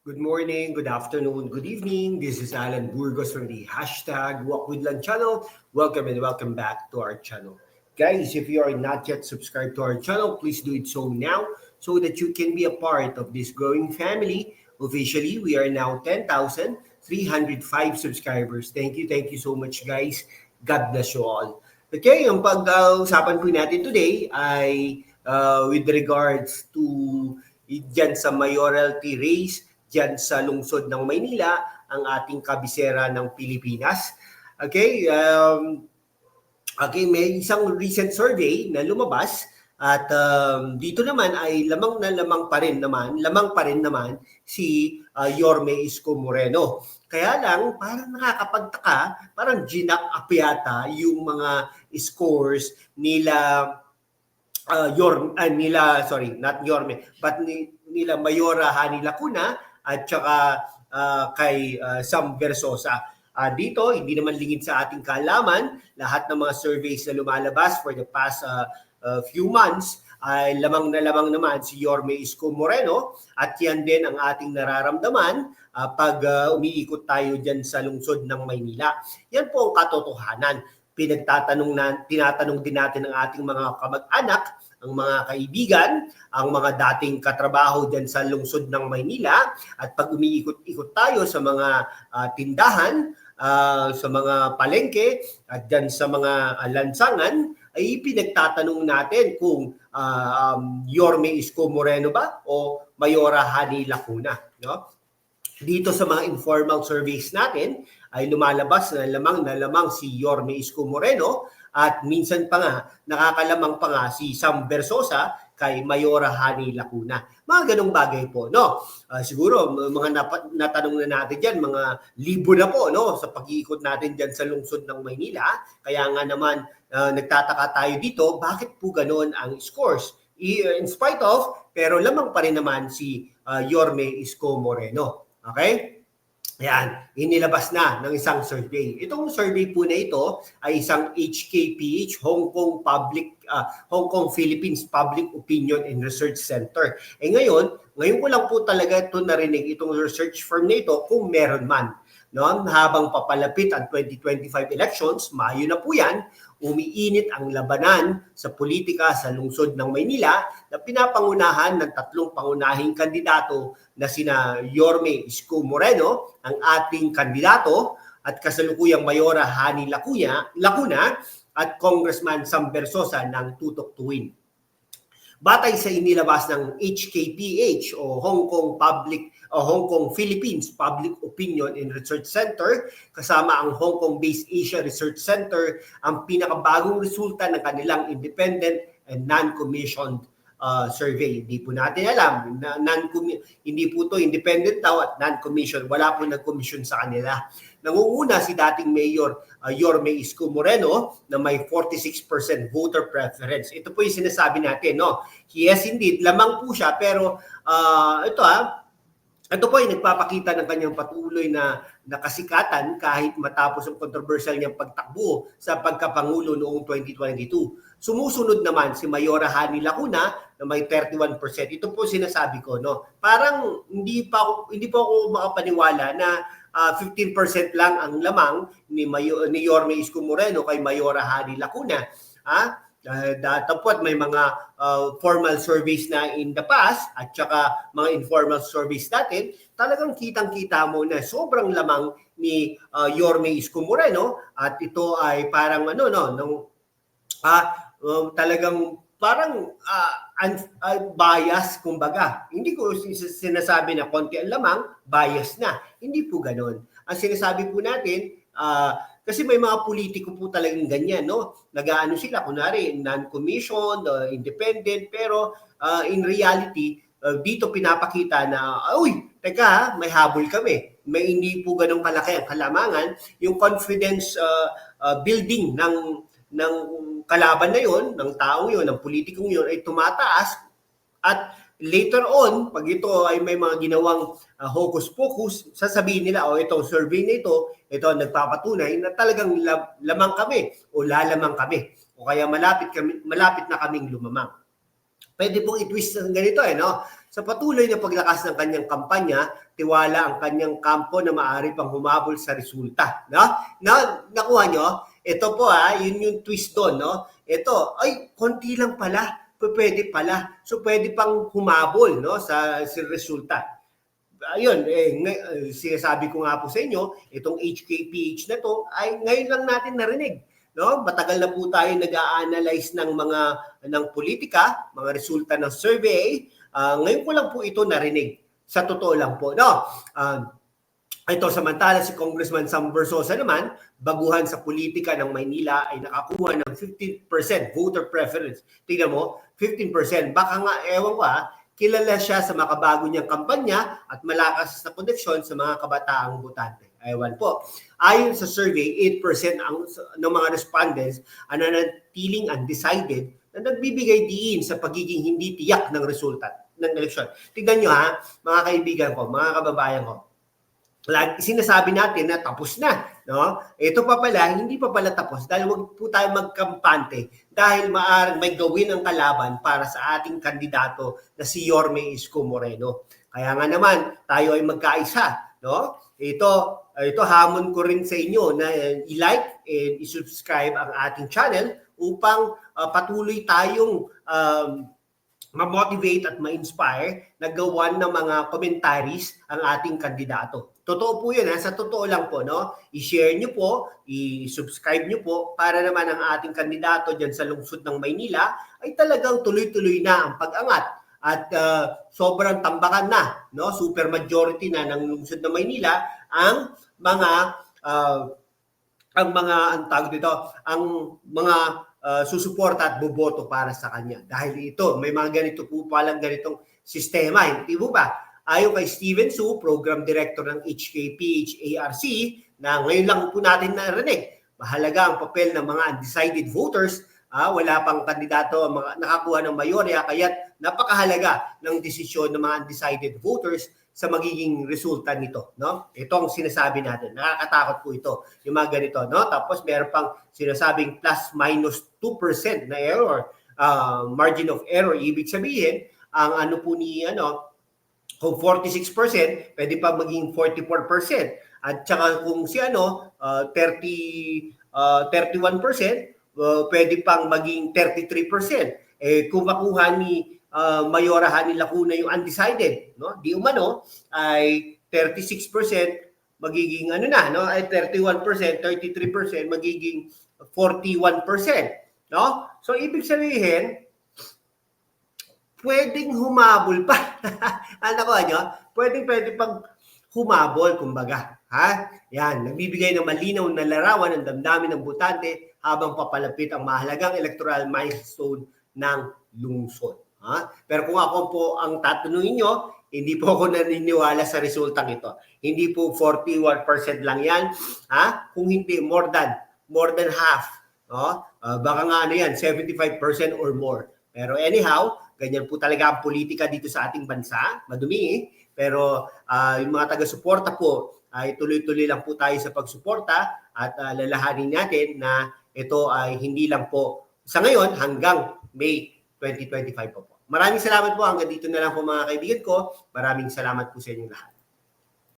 Good morning, good afternoon, good evening. This is Alan Burgos from the hashtag Walk with Lan channel. Welcome and welcome back to our channel. Guys, if you are not yet subscribed to our channel, please do it so now so that you can be a part of this growing family. Officially, we are now 10,305 subscribers. Thank you so much guys. God bless you all. Okay, ang pag-usapan po natin today ay with regards to dyan sa mayoralty race dyan sa lungsod ng Maynila, ang ating kabisera ng Pilipinas. Okay, may isang recent survey na lumabas at dito naman ay lamang pa rin naman si Yorme Isko Moreno. Kaya lang, parang nakakapagtaka, parang ginak up yata yung mga scores nila nila Mayora Hani Lacuna at saka kay Sam Versosa. Dito, hindi naman lingid sa ating kaalaman, lahat ng mga surveys na lumalabas for the past few months ay lamang naman si Yorme Isko Moreno at yan din ang ating nararamdaman pag umiikot tayo dyan sa lungsod ng Maynila. Yan po ang katotohanan. Tinatanong din natin ang ating mga kamag-anak, ang mga kaibigan, ang mga dating katrabaho dyan sa lungsod ng Maynila. At pag umiikot-ikot tayo sa mga tindahan, sa mga palengke, at dyan sa mga lansangan, ay pinagtatanong natin kung Yorme Isko Moreno ba o Mayora Hani Lacuna. No? Dito sa mga informal surveys natin ay lumalabas na lamang si Yorme Isko Moreno at minsan pa nga nakakalamang pa nga si Sam Versosa kay Mayora Hani Lacuna. Mga ganong bagay po, no? Siguro mga natanong na natin diyan, mga libo na po, no, sa pag-iikot natin diyan sa lungsod ng Maynila. Kaya nga naman nagtataka tayo dito, bakit po ganoon ang scores? In spite of, pero lamang pa rin naman si Yorme Isko Moreno. Okay? Yan, inilabas na ng isang survey. Itong survey po na ito ay isang HKPH, Hong Kong Philippines Public Opinion and Research Center. Ngayon ko lang po talaga ito narinig, itong research firm na ito, kung meron man. No? Habang papalapit ang 2025 elections, Mayo na po yan, umiinit ang labanan sa politika sa lungsod ng Maynila na pinapangunahan ng tatlong pangunahing kandidato na sina Yorme Isko Moreno, ang ating kandidato, at kasalukuyang Mayora Hani Lacuna at Congressman Sam Versosa ng Tutok Tuwin. Batay sa inilabas ng HKPH o Hong Kong Philippines Public Opinion and Research Center kasama ang Hong Kong-based Asia Research Center, ang pinakabagong resulta ng kanilang independent and non-commissioned survey. Hindi po natin alam, hindi po to independent daw at non-commissioned. Wala po nag-commission sa kanila. Nangunguna si dating Mayor Yorme Isko Moreno na may 46% voter preference. Ito po yung sinasabi natin, no? Yes, indeed, lamang po siya, pero ito po ay nagpapakita ng kanyang patuloy na kasikatan kahit matapos ang controversial niyang pagtakbo sa pagkapangulo noong 2022. Sumusunod naman si Mayora Hani Lacuna na may 31%. Ito po sinasabi ko, no. Parang hindi po ako makapaniwala na 15% lang ang lamang ni Yorme Isko Moreno kay Mayora Hani Lacuna. Tapos may mga formal surveys na in the past at saka mga informal surveys natin, talagang kitang-kita mo na sobrang lamang ni Yorme Isko Moreno at ito ay parang talagang parang bias, kumbaga. Hindi ko sinasabi na konti ang lamang, bias na. Hindi po ganoon. Ang sinasabi po natin, kasi may mga politiko po talagang ganyan, no? Nag-aano sila, kunwari, non-commissioned, independent, pero in reality, dito pinapakita na, teka, may habol kami. May hindi po ganong kalaki ang kalamangan. Yung confidence building ng kalaban na yon, ng taong yon, ng politikong yon ay tumataas at later on, pag ito ay may mga ginawang hocus-pocus, sasabihin nila, itong survey na ito nagpapatunay na talagang lamang kami o lalamang kami o kaya malapit na kaming lumamang. Pwede pong i-twist ng ganito no? Sa patuloy na paglakas ng kanyang kampanya, tiwala ang kanyang kampo na maaari pang humabol sa resulta. No? Nakuha nyo? Ito po yun yung twist doon. No? Ito, ay, konti lang pala. Pwede pala. So pwede pang humabol sa resulta. Ayun, sinasabi ko nga po sa inyo, itong HKPH na to ay ngayon lang natin narinig. No? Matagal na po tayo nag-a-analyze ng politika, mga resulta ng survey. Ngayon ko lang po ito narinig. Sa totoo lang po. No? Ito samantala si Congressman Sam Versosa naman, baguhan sa politika ng Maynila ay nakakuha ng 15% voter preference. Tingnan mo, 15%. Baka nga, ewan ko kilala siya sa makabago niyang kampanya at malakas na koneksyon sa mga kabataang botante. Ewan po. Ayon sa survey, 8% ng mga respondents ang nanatiling undecided na nagbibigay diin sa pagiging hindi tiyak ng resulta ng eleksyon. Tignan nyo mga kaibigan ko, mga kababayan ko. Sinasabi natin na tapos na. No? Ito pa pala, hindi pa pala tapos dahil wag po tayo magkampante dahil maaaring may gawin ang kalaban para sa ating kandidato na si Yorme Isko Moreno. Kaya nga naman, tayo ay magkaisa. No? Ito hamon ko rin sa inyo na i-like and i-subscribe ang ating channel upang patuloy tayong ma-motivate at ma-inspire na gawan ng mga commentaries ang ating kandidato. Totoo po yun, sa totoo lang po, no? I-share nyo po, i-subscribe nyo po para naman ang ating kandidato dyan sa lungsod ng Maynila ay talagang tuloy-tuloy na ang pag-angat at sobrang tambakan na, no? Super majority na ng lungsod ng Maynila ang mga susuporta at boboto para sa kanya. Dahil ito, may mga ganito po palang ganitong sistema. Hindi po ba? Ayon kay Steven Su, Program Director ng HKPH ARC, na ngayon lang po natin narinig, mahalaga ang papel ng mga undecided voters. Wala pang kandidato nakakuha ng mayorya, kaya napakahalaga ng desisyon ng mga undecided voters sa magiging resulta nito. No? Ito ang sinasabi natin. Nakakatakot po ito, yung mga ganito. No? Tapos meron pang sinasabing plus minus 2% na error, margin of error. Ibig sabihin, ang ano po ni kung 46%, pwede pa maging 44%. At saka kung si 31%, pwede pang maging 33%. Kung makuha ni Mayora Hani Lacuna yung undecided, no? Di umano ay 36% magiging ay 31%, 33% magiging 41%, no? So ibig sabihin, pwedeng humabol pa. Ano ko Pwede pang humabol, kumbaga. Yan, nagbibigay ng malinaw na larawan ng damdamin ng botante habang papalapit ang mahalagang electoral milestone ng lungsod. Pero kung ako po ang tatanungin nyo, hindi po ako naniniwala sa resultang ito. Hindi po 41% lang yan. Kung hindi, more than half. Baka nga 75% or more. Pero anyhow, ganyan po talaga ang politika dito sa ating bansa. Madumi. Pero yung mga taga-suporta po, ay tuloy-tuloy lang po tayo sa pagsuporta at lalahanin natin na ito ay hindi lang po sa ngayon hanggang May 2025 po. Maraming salamat po. Hanggang dito na lang po mga kaibigan ko. Maraming salamat po sa inyong lahat.